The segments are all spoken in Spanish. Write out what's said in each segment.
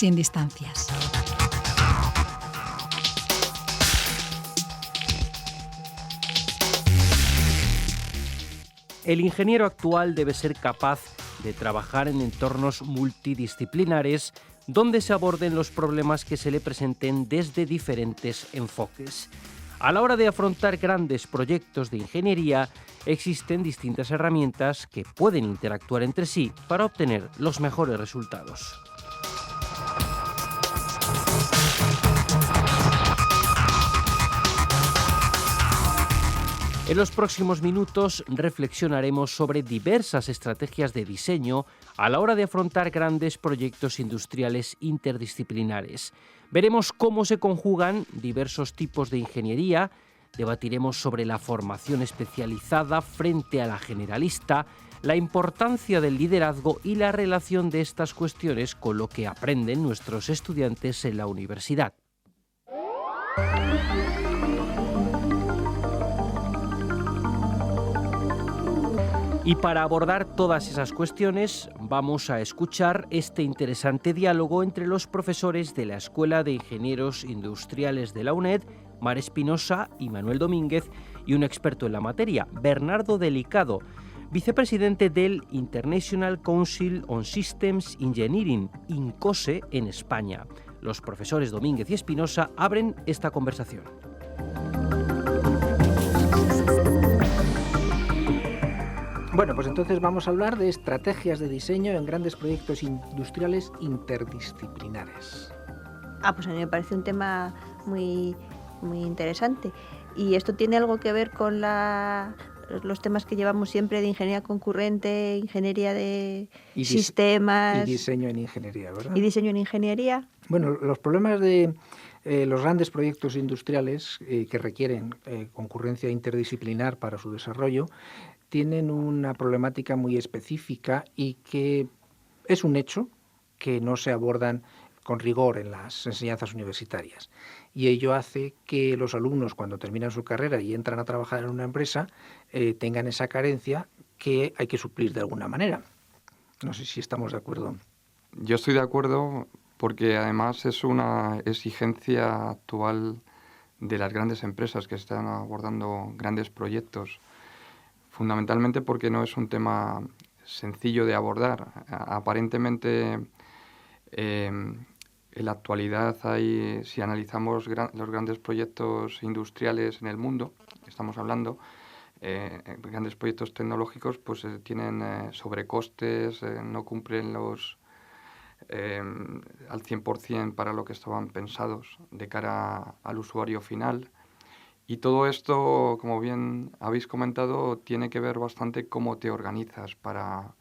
sin distancias. El ingeniero actual debe ser capaz de trabajar en entornos multidisciplinares donde se aborden los problemas que se le presenten desde diferentes enfoques. A la hora de afrontar grandes proyectos de ingeniería, existen distintas herramientas que pueden interactuar entre sí para obtener los mejores resultados. En los próximos minutos reflexionaremos sobre diversas estrategias de diseño a la hora de afrontar grandes proyectos industriales interdisciplinares. Veremos cómo se conjugan diversos tipos de ingeniería, debatiremos sobre la formación especializada frente a la generalista, la importancia del liderazgo y la relación de estas cuestiones con lo que aprenden nuestros estudiantes en la universidad. Y para abordar todas esas cuestiones, vamos a escuchar este interesante diálogo entre los profesores de la Escuela de Ingenieros Industriales de la UNED, Mar Espinosa y Manuel Domínguez, y un experto en la materia, Bernardo Delicado, vicepresidente del International Council on Systems Engineering, INCOSE, en España. Los profesores Domínguez y Espinosa abren esta conversación. Bueno, pues entonces vamos a hablar de estrategias de diseño en grandes proyectos industriales interdisciplinares. Pues a mí me parece un tema muy interesante. Y esto tiene algo que ver con los temas que llevamos siempre de ingeniería concurrente, ingeniería de sistemas... Y diseño en ingeniería, ¿verdad? Y diseño en ingeniería. Bueno, los problemas de los grandes proyectos industriales que requieren concurrencia interdisciplinar para su desarrollo tienen una problemática muy específica y que es un hecho que no se abordan con rigor en las enseñanzas universitarias. Y ello hace que los alumnos, cuando terminan su carrera y entran a trabajar en una empresa, tengan esa carencia que hay que suplir de alguna manera. No sé si estamos de acuerdo. Yo estoy de acuerdo porque además es una exigencia actual de las grandes empresas que están abordando grandes proyectos. Fundamentalmente porque no es un tema sencillo de abordar. Aparentemente, en la actualidad si analizamos los grandes proyectos industriales en el mundo, estamos hablando, grandes proyectos tecnológicos, pues tienen sobrecostes, no cumplen al 100% para lo que estaban pensados de cara al usuario final. Y todo esto, como bien habéis comentado, tiene que ver bastante cómo te organizas para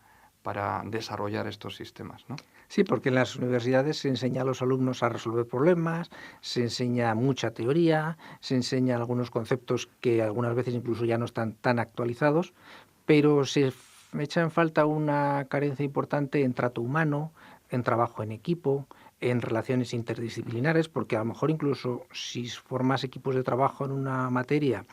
desarrollar estos sistemas, ¿no? Sí, porque en las universidades se enseña a los alumnos a resolver problemas, se enseña mucha teoría, se enseña algunos conceptos que algunas veces incluso ya no están tan actualizados, pero se echa en falta una carencia importante en trato humano, en trabajo en equipo, en relaciones interdisciplinares, porque a lo mejor incluso si formas equipos de trabajo en una materia,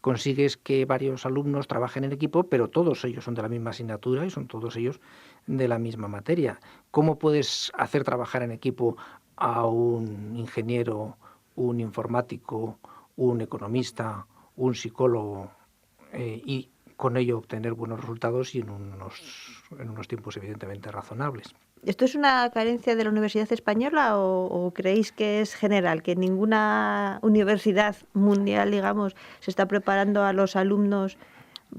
consigues que varios alumnos trabajen en equipo, pero todos ellos son de la misma asignatura y son todos ellos de la misma materia. ¿Cómo puedes hacer trabajar en equipo a un ingeniero, un informático, un economista, un psicólogo y con ello obtener buenos resultados y en unos tiempos evidentemente razonables? ¿Esto es una carencia de la Universidad Española o creéis que es general, que ninguna universidad mundial, digamos, se está preparando a los alumnos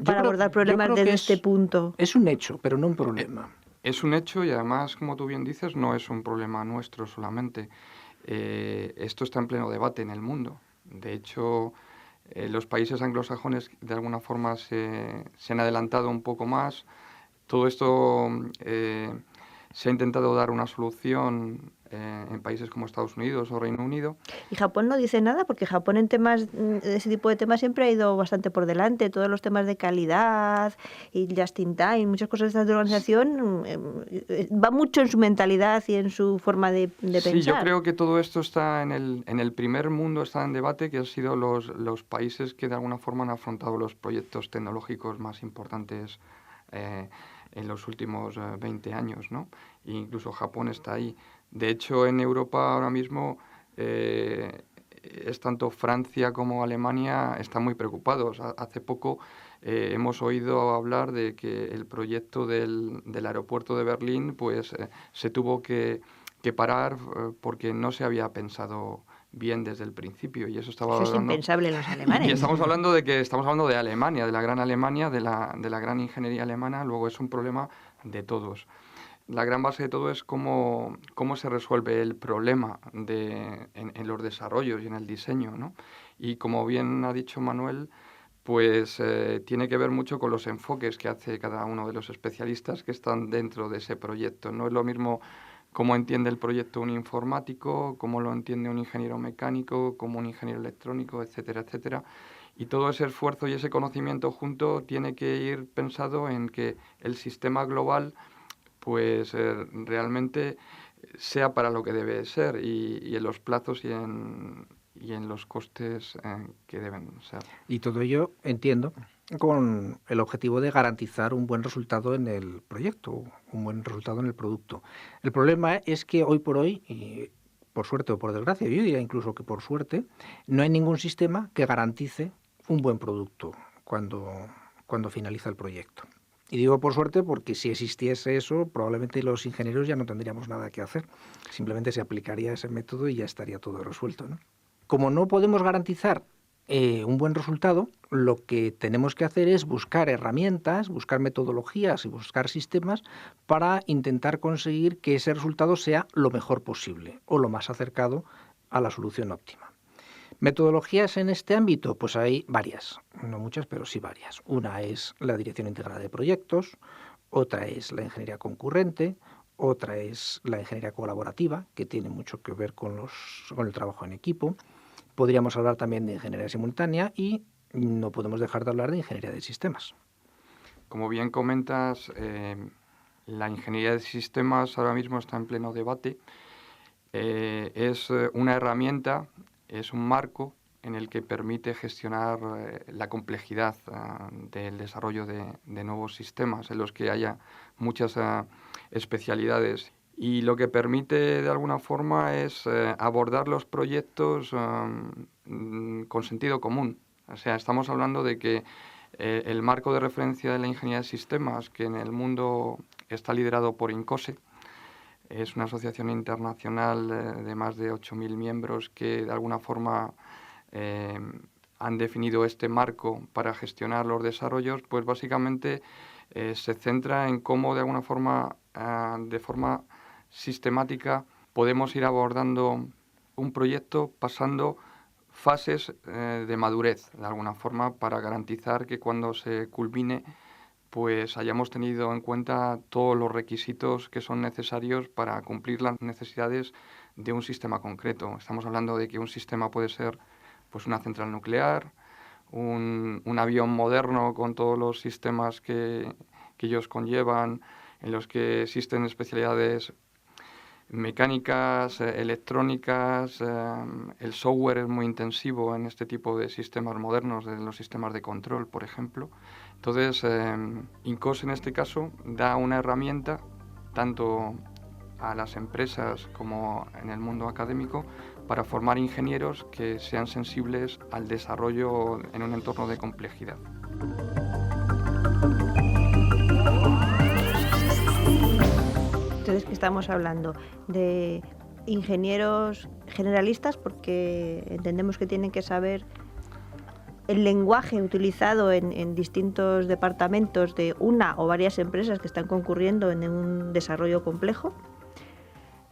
para abordar problemas desde este punto? Es un hecho, pero no un problema. Es un hecho y además, como tú bien dices, no es un problema nuestro solamente. Esto está en pleno debate en el mundo. De hecho, los países anglosajones de alguna forma se han adelantado un poco más. Todo esto... se ha intentado dar una solución en países como Estados Unidos o Reino Unido. ¿Y Japón no dice nada? Porque Japón en temas de ese tipo de temas siempre ha ido bastante por delante. Todos los temas de calidad y just in time, muchas cosas de esta organización, va mucho en su mentalidad y en su forma de pensar. Sí, yo creo que todo esto está en el primer mundo, está en debate, que han sido los países que de alguna forma han afrontado los proyectos tecnológicos más importantes en los últimos 20 años, ¿no? E incluso Japón está ahí. De hecho, en Europa ahora mismo es tanto Francia como Alemania están muy preocupados. Hace poco hemos oído hablar de que el proyecto del aeropuerto de Berlín pues se tuvo que parar porque no se había pensado bien desde el principio, y eso estaba Eso es hablando. impensable en los Y alemanes. estamos hablando de Alemania, de la gran Alemania, de la gran ingeniería alemana. Luego es un problema de todos. La gran base de todo es cómo se resuelve el problema en los desarrollos y en el diseño, ¿no? Y como bien ha dicho Manuel, pues tiene que ver mucho con los enfoques que hace cada uno de los especialistas que están dentro de ese proyecto. No es lo mismo cómo entiende el proyecto un informático, cómo lo entiende un ingeniero mecánico, como un ingeniero electrónico, etcétera, etcétera. Y todo ese esfuerzo y ese conocimiento junto tiene que ir pensado en que el sistema global pues realmente sea para lo que debe ser, y en los plazos y en los costes que deben ser. Y todo ello, entiendo, con el objetivo de garantizar un buen resultado en el proyecto, un buen resultado en el producto. El problema es que hoy por hoy, y por suerte o por desgracia, yo diría incluso que por suerte, no hay ningún sistema que garantice un buen producto cuando finaliza el proyecto. Y digo por suerte porque si existiese eso, probablemente los ingenieros ya no tendríamos nada que hacer. Simplemente se aplicaría ese método y ya estaría todo resuelto, ¿no? Como no podemos garantizar un buen resultado, lo que tenemos que hacer es buscar herramientas, buscar metodologías y buscar sistemas para intentar conseguir que ese resultado sea lo mejor posible o lo más acercado a la solución óptima. Metodologías en este ámbito, pues hay varias, no muchas, pero sí varias. Una es la dirección integrada de proyectos, otra es la ingeniería concurrente, otra es la ingeniería colaborativa, que tiene mucho que ver con el trabajo en equipo. Podríamos hablar también de ingeniería simultánea y no podemos dejar de hablar de ingeniería de sistemas. Como bien comentas, la ingeniería de sistemas ahora mismo está en pleno debate. Es una herramienta, es un marco en el que permite gestionar la complejidad del desarrollo de nuevos sistemas en los que haya muchas especialidades. Y lo que permite de alguna forma es abordar los proyectos con sentido común. O sea, estamos hablando de que el marco de referencia de la ingeniería de sistemas, que en el mundo está liderado por INCOSE, es una asociación internacional de más de 8.000 miembros que de alguna forma han definido este marco para gestionar los desarrollos, pues básicamente se centra en cómo de alguna forma, de forma sistemática, podemos ir abordando un proyecto pasando fases de madurez, de alguna forma, para garantizar que cuando se culmine pues hayamos tenido en cuenta todos los requisitos que son necesarios para cumplir las necesidades de un sistema concreto. Estamos hablando de que un sistema puede ser pues una central nuclear, un avión moderno con todos los sistemas que ellos conllevan, en los que existen especialidades mecánicas, electrónicas. El software es muy intensivo en este tipo de sistemas modernos, en los sistemas de control, por ejemplo. Entonces, INCOSE en este caso da una herramienta tanto a las empresas como en el mundo académico para formar ingenieros que sean sensibles al desarrollo en un entorno de complejidad. Entonces, ¿qué estamos hablando? De ingenieros generalistas, porque entendemos que tienen que saber el lenguaje utilizado en distintos departamentos de una o varias empresas que están concurriendo en un desarrollo complejo.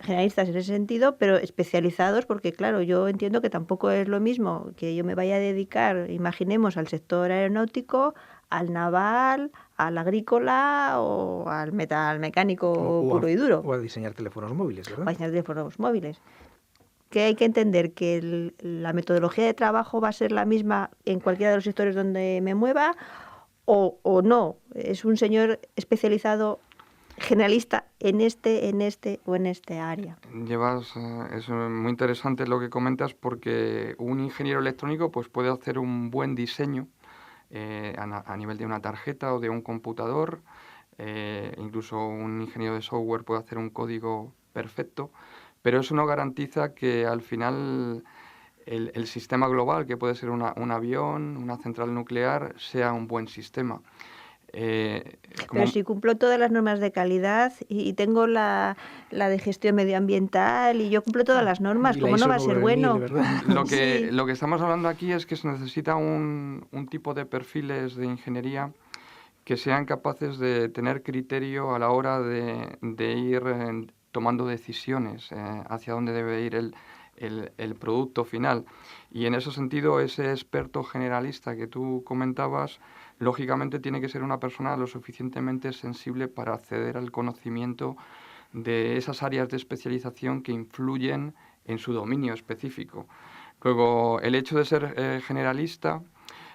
Generalistas en ese sentido, pero especializados, porque claro, yo entiendo que tampoco es lo mismo que yo me vaya a dedicar, imaginemos, al sector aeronáutico, al naval, al agrícola o al metal mecánico puro y duro. O a diseñar teléfonos móviles, ¿verdad? O a diseñar teléfonos móviles. Que hay que entender que la metodología de trabajo va a ser la misma en cualquiera de los sectores donde me mueva o no. Es un señor especializado generalista en este o en este área. Es muy interesante lo que comentas, porque un ingeniero electrónico pues puede hacer un buen diseño a nivel de una tarjeta o de un computador. Incluso un ingeniero de software puede hacer un código perfecto, pero eso no garantiza que al final el sistema global, que puede ser un avión, una central nuclear, sea un buen sistema. Pero si cumplo todas las normas de calidad y tengo la de gestión medioambiental y yo cumplo todas las normas, Y la ¿cómo no ISO va a ser 9000, bueno? ¿verdad? Sí. Lo que estamos hablando aquí es que se necesita un tipo de perfiles de ingeniería que sean capaces de tener criterio a la hora de ir tomando decisiones hacia dónde debe ir el producto final. Y en ese sentido, ese experto generalista que tú comentabas, lógicamente tiene que ser una persona lo suficientemente sensible para acceder al conocimiento de esas áreas de especialización que influyen en su dominio específico. Luego, el hecho de ser generalista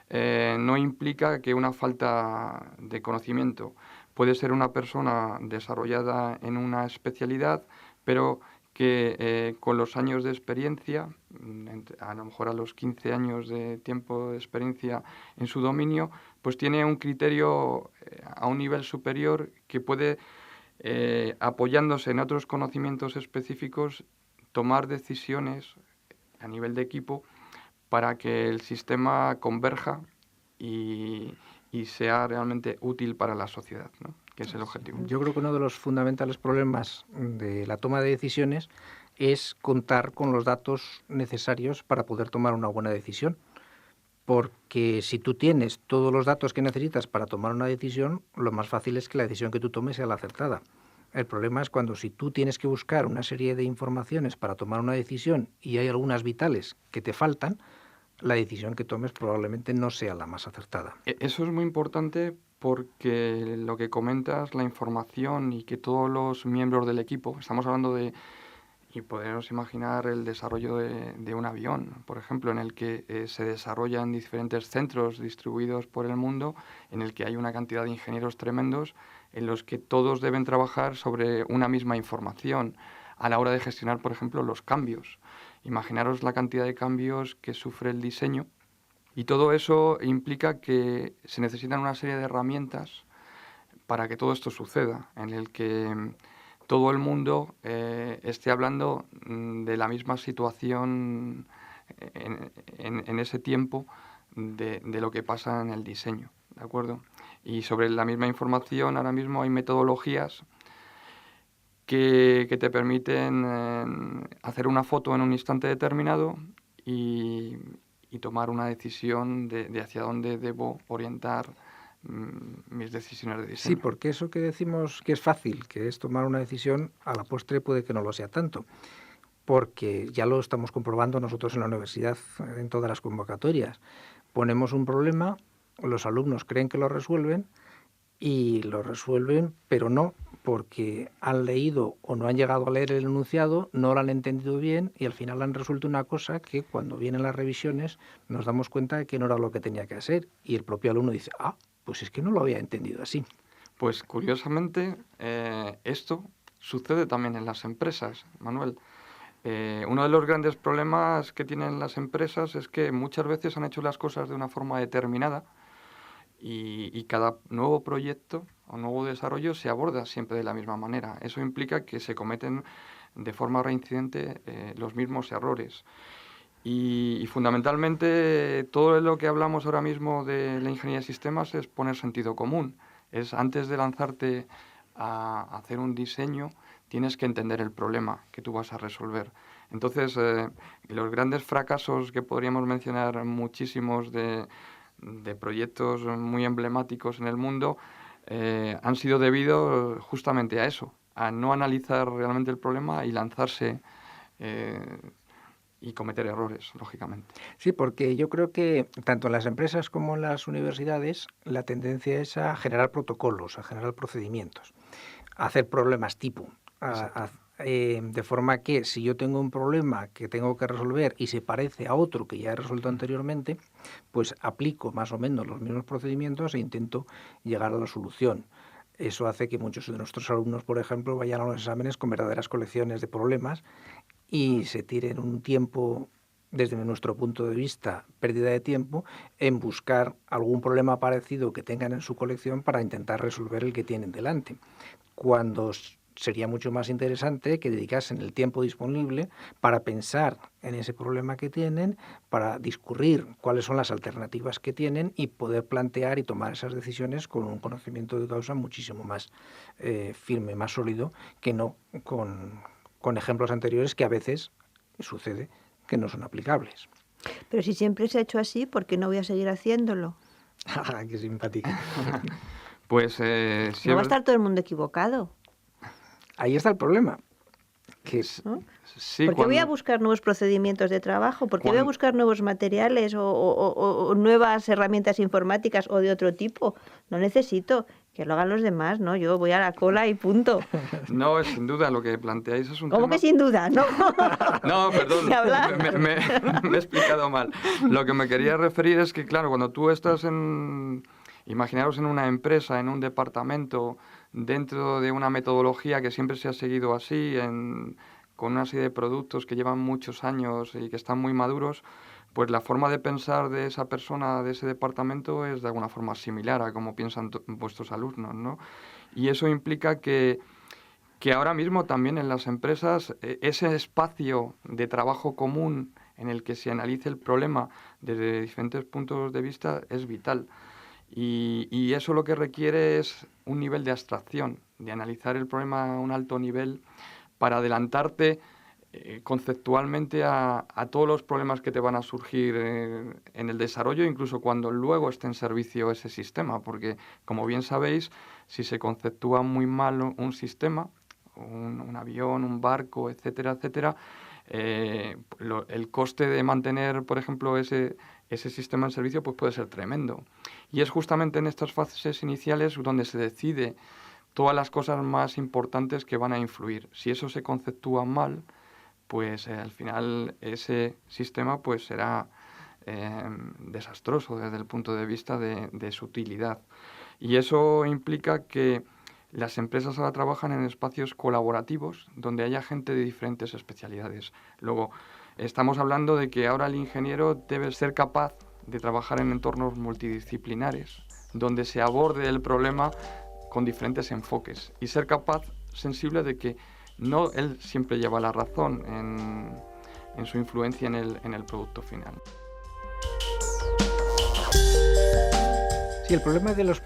no implica que una falta de conocimiento. Puede ser una persona desarrollada en una especialidad, pero que con los años de experiencia, a lo mejor a los 15 años de tiempo de experiencia en su dominio, pues tiene un criterio a un nivel superior que puede, apoyándose en otros conocimientos específicos, tomar decisiones a nivel de equipo para que el sistema converja y, y sea realmente útil para la sociedad, ¿no? Que es el objetivo. Yo creo que uno de los fundamentales problemas de la toma de decisiones es contar con los datos necesarios para poder tomar una buena decisión. Porque si tú tienes todos los datos que necesitas para tomar una decisión, lo más fácil es que la decisión que tú tomes sea la acertada. El problema es cuando si tú tienes que buscar una serie de informaciones para tomar una decisión y hay algunas vitales que te faltan, la decisión que tomes probablemente no sea la más acertada. Eso es muy importante porque lo que comentas, la información y que todos los miembros del equipo, estamos hablando de, y podemos imaginar el desarrollo de un avión, por ejemplo, en el que se desarrollan diferentes centros distribuidos por el mundo, en el que hay una cantidad de ingenieros tremendos, en los que todos deben trabajar sobre una misma información a la hora de gestionar, por ejemplo, los cambios. Imaginaros la cantidad de cambios que sufre el diseño y todo eso implica que se necesitan una serie de herramientas para que todo esto suceda, en el que todo el mundo esté hablando de la misma situación en ese tiempo de lo que pasa en el diseño, ¿de acuerdo? Y sobre la misma información ahora mismo hay metodologías que te permiten hacer una foto en un instante determinado y tomar una decisión de hacia dónde debo orientar mis decisiones de diseño. Sí, porque eso que decimos que es fácil, que es tomar una decisión, a la postre puede que no lo sea tanto, porque ya lo estamos comprobando nosotros en la universidad, en todas las convocatorias. Ponemos un problema, los alumnos creen que lo resuelven, pero no, porque han leído o no han llegado a leer el enunciado, no lo han entendido bien y al final han resuelto una cosa que cuando vienen las revisiones nos damos cuenta de que no era lo que tenía que hacer y el propio alumno dice, pues es que no lo había entendido así. Pues curiosamente esto sucede también en las empresas, Manuel. Uno de los grandes problemas que tienen las empresas es que muchas veces han hecho las cosas de una forma determinada y cada nuevo proyecto o nuevo desarrollo se aborda siempre de la misma manera. Eso implica que se cometen de forma reincidente los mismos errores. Y fundamentalmente todo lo que hablamos ahora mismo de la ingeniería de sistemas es poner sentido común. Es antes de lanzarte a hacer un diseño, tienes que entender el problema que tú vas a resolver. Entonces, los grandes fracasos que podríamos mencionar muchísimos de proyectos muy emblemáticos en el mundo han sido debido justamente a eso, a no analizar realmente el problema y lanzarse y cometer errores, lógicamente. Sí, porque yo creo que tanto en las empresas como en las universidades la tendencia es a generar protocolos, a generar procedimientos, a hacer problemas tipo, de forma que si yo tengo un problema que tengo que resolver y se parece a otro que ya he resuelto anteriormente, pues aplico más o menos los mismos procedimientos e intento llegar a la solución. Eso hace que muchos de nuestros alumnos, por ejemplo, vayan a los exámenes con verdaderas colecciones de problemas y se tiren un tiempo, desde nuestro punto de vista, pérdida de tiempo, en buscar algún problema parecido que tengan en su colección para intentar resolver el que tienen delante. Cuando sería mucho más interesante que dedicasen el tiempo disponible para pensar en ese problema que tienen, para discurrir cuáles son las alternativas que tienen y poder plantear y tomar esas decisiones con un conocimiento de causa muchísimo más firme, más sólido, que no con ejemplos anteriores que a veces sucede que no son aplicables. Pero si siempre se ha hecho así, ¿por qué no voy a seguir haciéndolo? ¡Qué simpática! Pues sí, No va a estar todo el mundo equivocado. Ahí está el problema. ¿No? Sí, ¿Por qué voy a buscar nuevos procedimientos de trabajo? ¿Por qué voy a buscar nuevos materiales o nuevas herramientas informáticas o de otro tipo? No necesito que lo hagan los demás, ¿no? Yo voy a la cola y punto. No, sin duda, lo que planteáis es un ¿Cómo tema... que sin duda? No, No, perdón, Ni hablar. me he explicado mal. Lo que me quería referir es que, claro, cuando tú estás imaginaros en una empresa, en un departamento, dentro de una metodología que siempre se ha seguido así, con una serie de productos que llevan muchos años y que están muy maduros, pues la forma de pensar de esa persona, de ese departamento, es de alguna forma similar a cómo piensan vuestros alumnos, ¿no? Y eso implica que ahora mismo también en las empresas ese espacio de trabajo común en el que se analice el problema desde diferentes puntos de vista es vital. Y eso lo que requiere es un nivel de abstracción, de analizar el problema a un alto nivel para adelantarte conceptualmente a todos los problemas que te van a surgir en el desarrollo, incluso cuando luego esté en servicio ese sistema, porque como bien sabéis, si se conceptúa muy mal un sistema, un avión, un barco, etcétera, etcétera, el coste de mantener, por ejemplo, ese sistema en servicio pues puede ser tremendo. Y es justamente en estas fases iniciales donde se decide todas las cosas más importantes que van a influir. Si eso se conceptúa mal, pues al final ese sistema pues será desastroso desde el punto de vista de su utilidad. Y eso implica que las empresas ahora trabajan en espacios colaborativos donde haya gente de diferentes especialidades. Luego, estamos hablando de que ahora el ingeniero debe ser capaz de trabajar en entornos multidisciplinares, donde se aborde el problema con diferentes enfoques y ser capaz, sensible de que no él siempre lleva la razón en su influencia en el producto final. Sí, el problema de los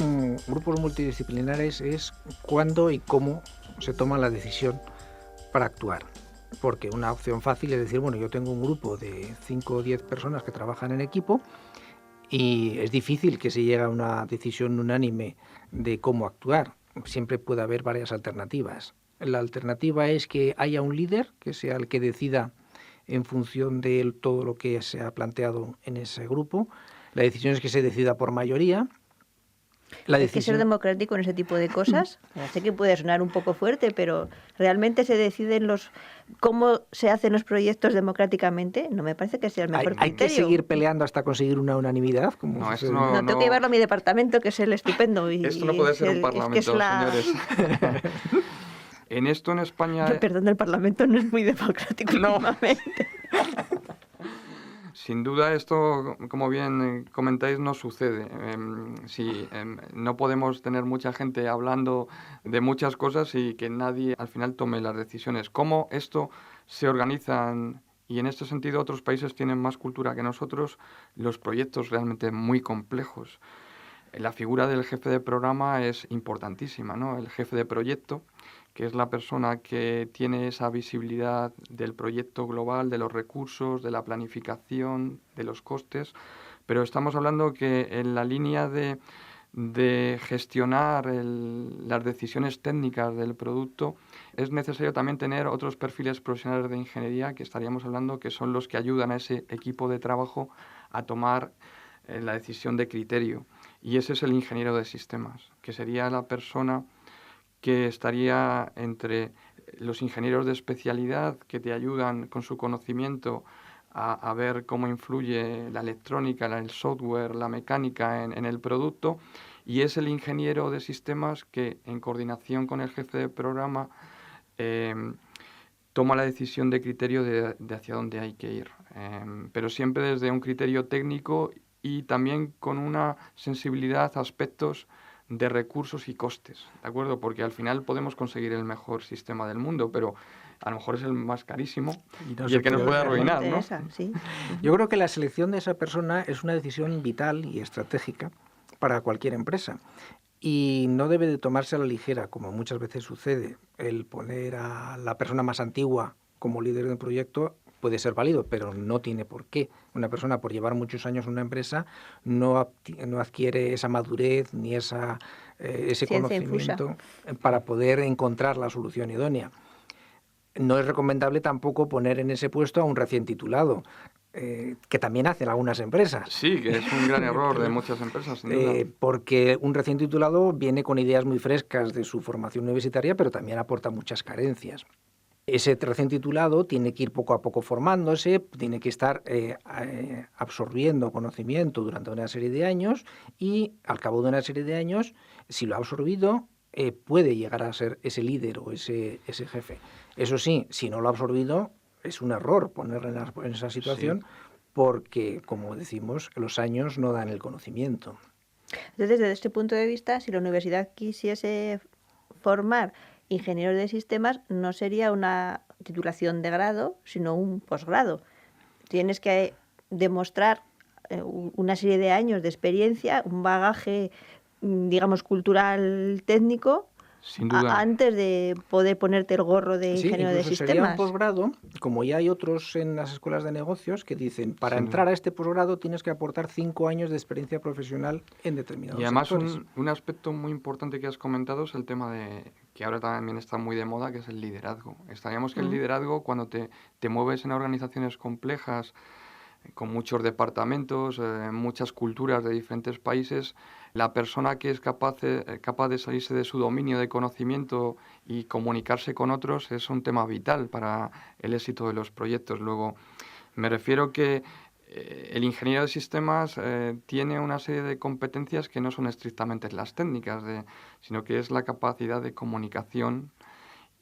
grupos multidisciplinares es cuándo y cómo se toma la decisión para actuar. Porque una opción fácil es decir, bueno, yo tengo un grupo de 5 o 10 personas que trabajan en equipo y es difícil que se llegue a una decisión unánime de cómo actuar. Siempre puede haber varias alternativas. La alternativa es que haya un líder que sea el que decida en función de todo lo que se ha planteado en ese grupo. La decisión es que se decida por mayoría. Hay que ser democrático en ese tipo de cosas. Sé que puede sonar un poco fuerte, pero ¿realmente se deciden cómo se hacen los proyectos democráticamente? No me parece que sea el mejor criterio. ¿Hay que seguir peleando hasta conseguir una unanimidad? No, tengo que llevarlo a mi departamento, que es el estupendo. Esto no puede ser un parlamento, señores. En esto en España... Perdón, el Parlamento no es muy democrático últimamente. Sin duda esto, como bien comentáis, no sucede. No podemos tener mucha gente hablando de muchas cosas y que nadie al final tome las decisiones. ¿Cómo esto se organizan? Y en este sentido otros países tienen más cultura que nosotros, los proyectos realmente muy complejos. La figura del jefe de programa es importantísima, ¿no? El jefe de proyecto, que es la persona que tiene esa visibilidad del proyecto global, de los recursos, de la planificación, de los costes, pero estamos hablando que en la línea de gestionar las decisiones técnicas del producto es necesario también tener otros perfiles profesionales de ingeniería que estaríamos hablando que son los que ayudan a ese equipo de trabajo a tomar la decisión de criterio. Y ese es el ingeniero de sistemas, que sería la persona que estaría entre los ingenieros de especialidad que te ayudan con su conocimiento a ver cómo influye la electrónica, el software, la mecánica en el producto, y es el ingeniero de sistemas que en coordinación con el jefe de programa toma la decisión de criterio de hacia dónde hay que ir, pero siempre desde un criterio técnico y también con una sensibilidad a aspectos de recursos y costes, ¿de acuerdo? Porque al final podemos conseguir el mejor sistema del mundo, pero a lo mejor es el más carísimo y el que nos puede arruinar, ¿no? Sí. Yo creo que la selección de esa persona es una decisión vital y estratégica para cualquier empresa. Y no debe de tomarse a la ligera, como muchas veces sucede. El poner a la persona más antigua como líder de un proyecto puede ser válido, pero no tiene por qué. Una persona, por llevar muchos años en una empresa, no adquiere esa madurez ni ese Ciencia conocimiento infusa para poder encontrar la solución idónea. No es recomendable tampoco poner en ese puesto a un recién titulado, que también hacen algunas empresas. Sí, que es un gran error de muchas empresas, sin duda. Porque un recién titulado viene con ideas muy frescas de su formación universitaria, pero también aporta muchas carencias. Ese recién titulado tiene que ir poco a poco formándose, tiene que estar absorbiendo conocimiento durante una serie de años y al cabo de una serie de años, si lo ha absorbido, puede llegar a ser ese líder o ese jefe. Eso sí, si no lo ha absorbido, es un error ponerle en esa situación, sí, porque, como decimos, los años no dan el conocimiento. Entonces, desde este punto de vista, si la universidad quisiese formar ingenieros de sistemas, no sería una titulación de grado, sino un posgrado. Tienes que demostrar una serie de años de experiencia, un bagaje, digamos, cultural, técnico, sin duda, antes de poder ponerte el gorro de ingeniero de sistemas. Sería un posgrado, como ya hay otros en las escuelas de negocios que dicen, para entrar a este posgrado tienes que aportar 5 años de experiencia profesional en determinados sectores. Y además un aspecto muy importante que has comentado es el tema de que ahora también está muy de moda, que es el liderazgo. Estaríamos que el liderazgo, cuando te mueves en organizaciones complejas, con muchos departamentos, muchas culturas de diferentes países, la persona que es capaz de salirse de su dominio de conocimiento y comunicarse con otros es un tema vital para el éxito de los proyectos. Luego, me refiero que el ingeniero de sistemas tiene una serie de competencias que no son estrictamente las técnicas, sino que es la capacidad de comunicación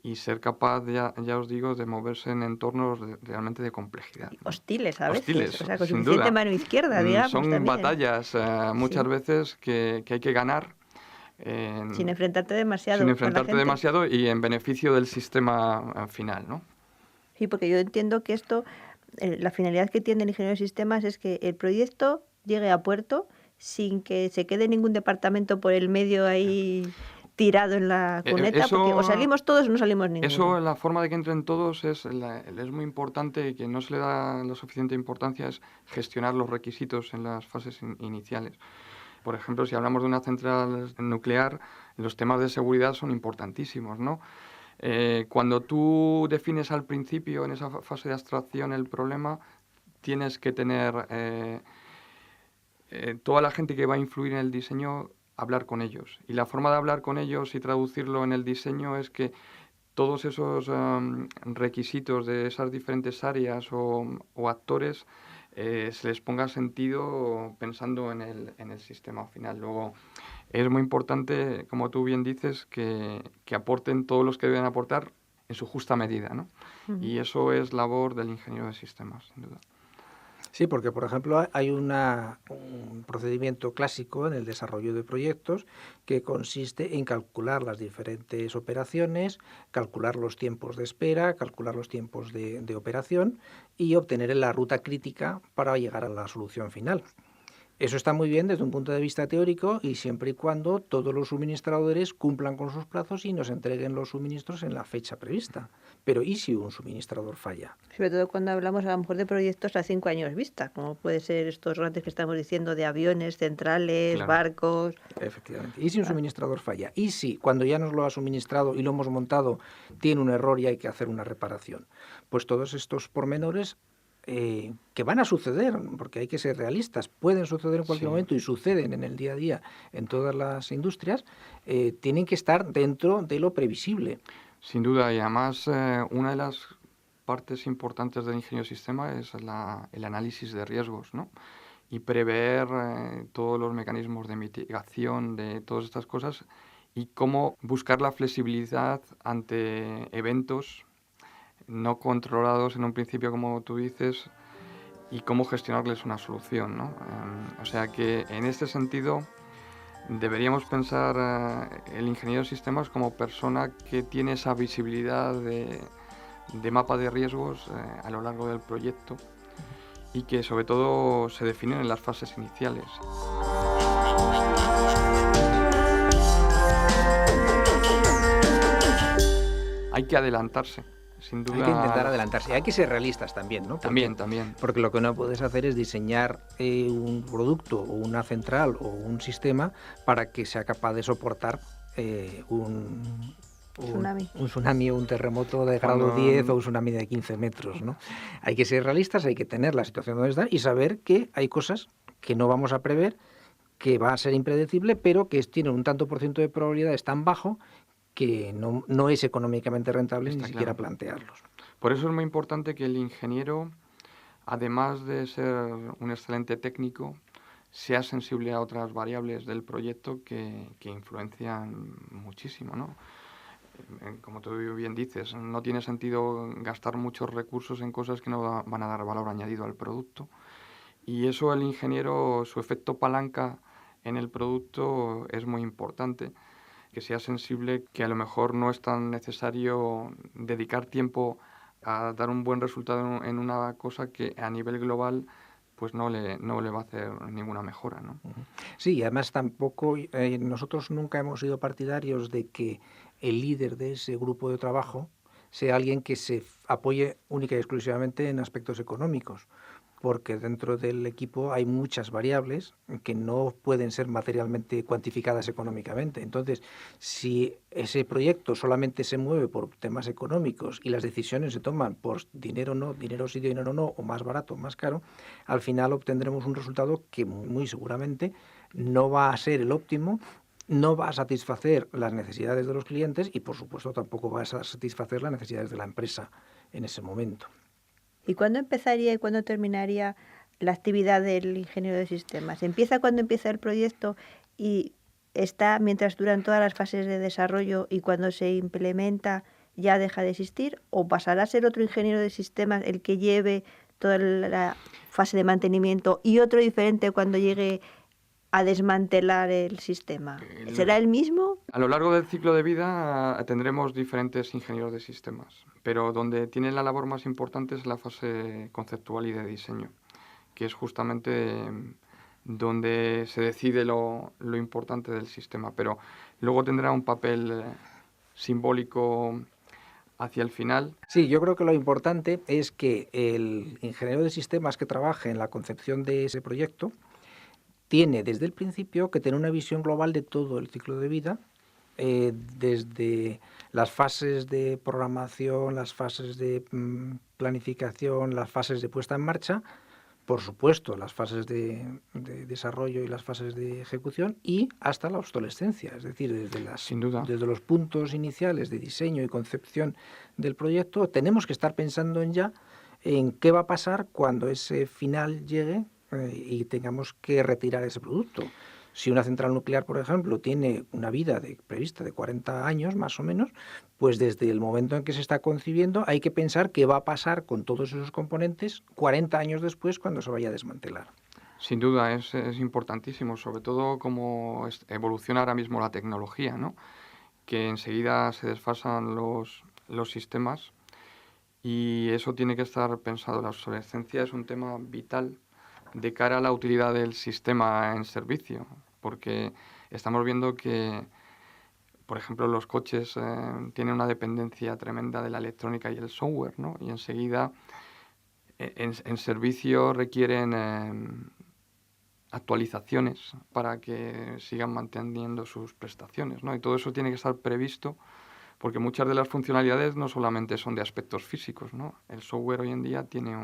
y ser capaz, ya os digo, de moverse en entornos realmente de complejidad. Hostiles a veces, Hostiles, o sea, con sin suficiente duda. Mano izquierda, digamos. Son también. batallas muchas veces que hay que ganar. Sin enfrentarte demasiado. Sin enfrentarte demasiado y en beneficio del sistema final, ¿no? Sí, porque yo entiendo que esto, la finalidad que tiene el ingeniero de sistemas es que el proyecto llegue a puerto sin que se quede ningún departamento por el medio ahí tirado en la cuneta, porque o salimos todos o no salimos ninguno. Eso, la forma de que entren todos es muy importante y que no se le da la suficiente importancia es gestionar los requisitos en las fases iniciales. Por ejemplo, si hablamos de una central nuclear, los temas de seguridad son importantísimos, ¿no? Cuando tú defines al principio, en esa fase de abstracción, el problema, tienes que tener toda la gente que va a influir en el diseño, hablar con ellos. Y la forma de hablar con ellos y traducirlo en el diseño es que todos esos requisitos de esas diferentes áreas o actores se les ponga sentido pensando en el sistema final. Luego, es muy importante, como tú bien dices, que aporten todos los que deben aportar en su justa medida, ¿no? Uh-huh. Y eso es labor del ingeniero de sistemas, sin duda. Sí, porque, por ejemplo, hay un procedimiento clásico en el desarrollo de proyectos que consiste en calcular las diferentes operaciones, calcular los tiempos de espera, calcular los tiempos de operación y obtener la ruta crítica para llegar a la solución final. Eso está muy bien desde un punto de vista teórico y siempre y cuando todos los suministradores cumplan con sus plazos y nos entreguen los suministros en la fecha prevista. Pero ¿y si un suministrador falla? Sobre todo cuando hablamos a lo mejor de proyectos a 5 años vista, como puede ser estos grandes que estamos diciendo de aviones, centrales, claro, barcos. Efectivamente. ¿Y si un suministrador falla? ¿Y si cuando ya nos lo ha suministrado y lo hemos montado tiene un error y hay que hacer una reparación? Pues todos estos pormenores que van a suceder, porque hay que ser realistas, pueden suceder en cualquier momento y suceden en el día a día en todas las industrias, tienen que estar dentro de lo previsible. Sin duda, y además una de las partes importantes del ingenio de sistema es el análisis de riesgos, ¿no? Y prever todos los mecanismos de mitigación de todas estas cosas y cómo buscar la flexibilidad ante eventos no controlados en un principio, como tú dices, y cómo gestionarles una solución, ¿no? O sea que en este sentido Deberíamos pensar el ingeniero de sistemas como persona que tiene esa visibilidad de mapa de riesgos a lo largo del proyecto y que sobre todo se definen en las fases iniciales. Hay que adelantarse, sin duda. Hay que intentar adelantarse. Hay que ser realistas también, ¿no? También. Porque lo que no puedes hacer es diseñar un producto o una central o un sistema para que sea capaz de soportar un tsunami o un terremoto de grado 10 o un tsunami de 15 metros, ¿no? Hay que ser realistas, hay que tener la situación donde está y saber que hay cosas que no vamos a prever, que va a ser impredecible, pero que tienen un tanto por ciento de probabilidades tan bajo que no es económicamente rentable ni siquiera plantearlos. Por eso es muy importante que el ingeniero, además de ser un excelente técnico, sea sensible a otras variables del proyecto que influencian muchísimo, ¿no? Como tú bien dices, no tiene sentido gastar muchos recursos en cosas que no van a dar valor añadido al producto. Y eso el ingeniero, su efecto palanca en el producto es muy importante. Que sea sensible, que a lo mejor no es tan necesario dedicar tiempo a dar un buen resultado en una cosa que a nivel global pues no le va a hacer ninguna mejora, ¿no? Sí, y además tampoco, nosotros nunca hemos sido partidarios de que el líder de ese grupo de trabajo sea alguien que se apoye única y exclusivamente en aspectos económicos, porque dentro del equipo hay muchas variables que no pueden ser materialmente cuantificadas económicamente. Entonces, si ese proyecto solamente se mueve por temas económicos y las decisiones se toman por dinero no, dinero sí, dinero no, o más barato o más caro, al final obtendremos un resultado que muy seguramente no va a ser el óptimo, no va a satisfacer las necesidades de los clientes y, por supuesto, tampoco va a satisfacer las necesidades de la empresa en ese momento. ¿Y cuándo empezaría y cuándo terminaría la actividad del ingeniero de sistemas? ¿Empieza cuando empieza el proyecto y está mientras duran todas las fases de desarrollo y cuando se implementa ya deja de existir? ¿O pasará a ser otro ingeniero de sistemas el que lleve toda la fase de mantenimiento y otro diferente cuando llegue a desmantelar el sistema? ¿Será el mismo? A lo largo del ciclo de vida tendremos diferentes ingenieros de sistemas, pero donde tiene la labor más importante es la fase conceptual y de diseño, que es justamente donde se decide lo importante del sistema, pero luego tendrá un papel simbólico hacia el final. Sí, yo creo que lo importante es que el ingeniero de sistemas que trabaje en la concepción de ese proyecto tiene desde el principio que tener una visión global de todo el ciclo de vida, desde las fases de programación, las fases de planificación, las fases de puesta en marcha, por supuesto, las fases de desarrollo y las fases de ejecución y hasta la obsolescencia, es decir, desde los puntos iniciales de diseño y concepción del proyecto, tenemos que estar pensando en qué va a pasar cuando ese final llegue y tengamos que retirar ese producto. Si una central nuclear, por ejemplo, tiene una vida prevista de 40 años más o menos, pues desde el momento en que se está concibiendo hay que pensar qué va a pasar con todos esos componentes 40 años después cuando se vaya a desmantelar. Sin duda, es importantísimo, sobre todo cómo evoluciona ahora mismo la tecnología, ¿no? Que enseguida se desfasan los sistemas y eso tiene que estar pensado. La obsolescencia es un tema vital de cara a la utilidad del sistema en servicio, porque estamos viendo que, por ejemplo, los coches tienen una dependencia tremenda de la electrónica y el software, ¿no? Y enseguida en servicio requieren actualizaciones para que sigan manteniendo sus prestaciones, ¿no? Y todo eso tiene que estar previsto porque muchas de las funcionalidades no solamente son de aspectos físicos, ¿no? El software hoy en día tiene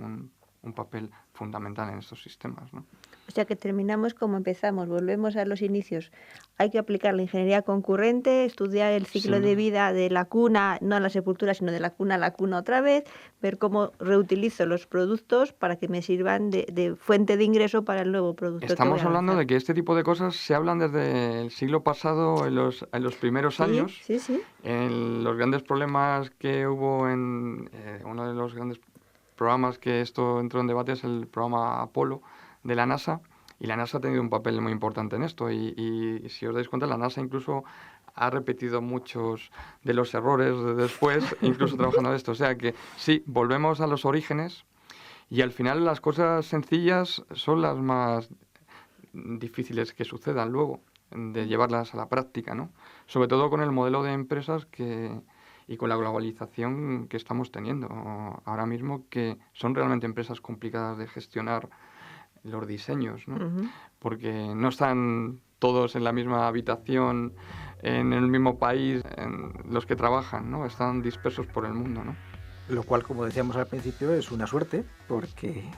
un papel fundamental en estos sistemas, ¿no? O sea que terminamos como empezamos, volvemos a los inicios. Hay que aplicar la ingeniería concurrente, estudiar el ciclo de vida de la cuna, no a la sepultura, sino de la cuna a la cuna otra vez, ver cómo reutilizo los productos para que me sirvan de fuente de ingreso para el nuevo producto. Estamos hablando de que este tipo de cosas se hablan desde el siglo pasado, en los primeros años. Sí, sí. En los grandes problemas que hubo en uno de los grandes programas que esto entró en debate es el programa Apolo de la NASA, Y la NASA ha tenido un papel muy importante en esto y si os dais cuenta, la NASA incluso ha repetido muchos de los errores de después, incluso trabajando en esto. O sea que sí, volvemos a los orígenes y al final las cosas sencillas son las más difíciles que sucedan luego, de llevarlas a la práctica, ¿no? Sobre todo con el modelo de empresas y con la globalización que estamos teniendo ahora mismo, que son realmente empresas complicadas de gestionar los diseños, ¿no? Ujú. Porque no están todos en la misma habitación, en el mismo país, en los que trabajan, ¿no? Están dispersos por el mundo, ¿no? Lo cual, como decíamos al principio, es una suerte, porque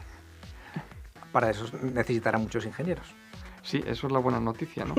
para eso necesitará muchos ingenieros. Sí, eso es la buena noticia, ¿no?